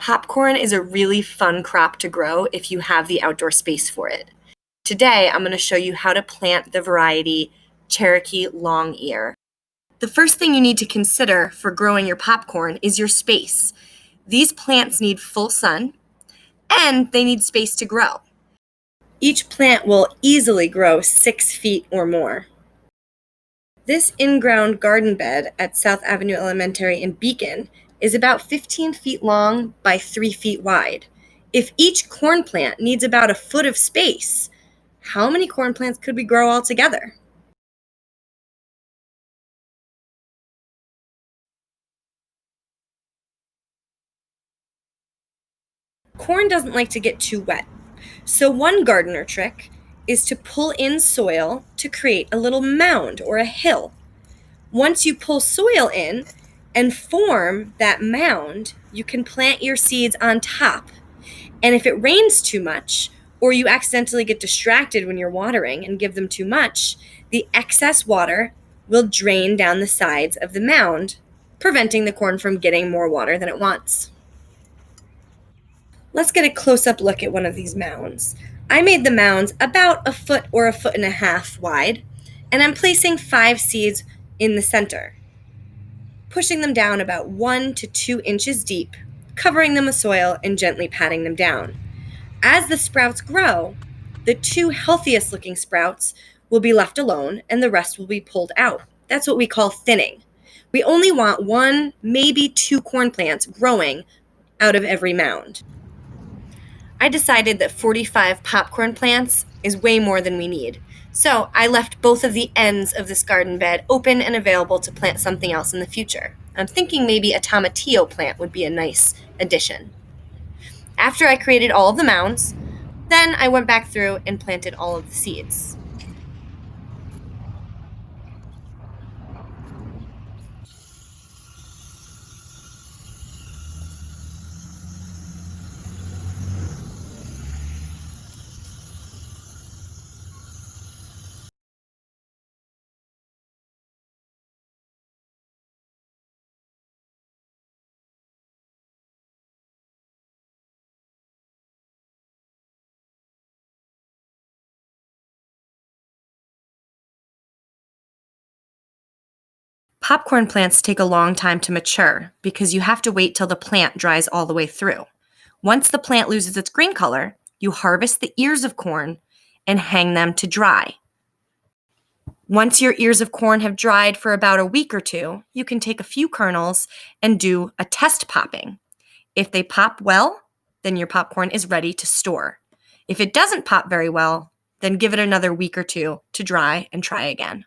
Popcorn is a really fun crop to grow if you have the outdoor space for it. Today, I'm going to show you how to plant the variety Cherokee Long Ear. The first thing you need to consider for growing your popcorn is your space. These plants need full sun and they need space to grow. Each plant will easily grow 6 feet or more. This in-ground garden bed at South Avenue Elementary in Beacon is about 15 feet long by 3 feet wide. If each corn plant needs about a foot of space, how many corn plants could we grow all together? Corn doesn't like to get too wet, so one gardener trick is to pull in soil to create a little mound or a hill. Once you pull soil in and form that mound, you can plant your seeds on top. And if it rains too much, or you accidentally get distracted when you're watering and give them too much, the excess water will drain down the sides of the mound, preventing the corn from getting more water than it wants. Let's get a close-up look at one of these mounds. I made the mounds about a foot or a foot and a half wide, and I'm placing 5 seeds in the center, pushing them down about 1 to 2 inches deep, covering them with soil and gently patting them down. As the sprouts grow, the 2 healthiest looking sprouts will be left alone and the rest will be pulled out. That's what we call thinning. We only want 1, maybe 2 corn plants growing out of every mound. I decided that 45 popcorn plants is way more than we need. So I left both of the ends of this garden bed open and available to plant something else in the future. I'm thinking maybe a tomatillo plant would be a nice addition. After I created all of the mounds, then I went back through and planted all of the seeds. Popcorn plants take a long time to mature because you have to wait till the plant dries all the way through. Once the plant loses its green color, you harvest the ears of corn and hang them to dry. Once your ears of corn have dried for about a week or 2, you can take a few kernels and do a test popping. If they pop well, then your popcorn is ready to store. If it doesn't pop very well, then give it another week or 2 to dry and try again.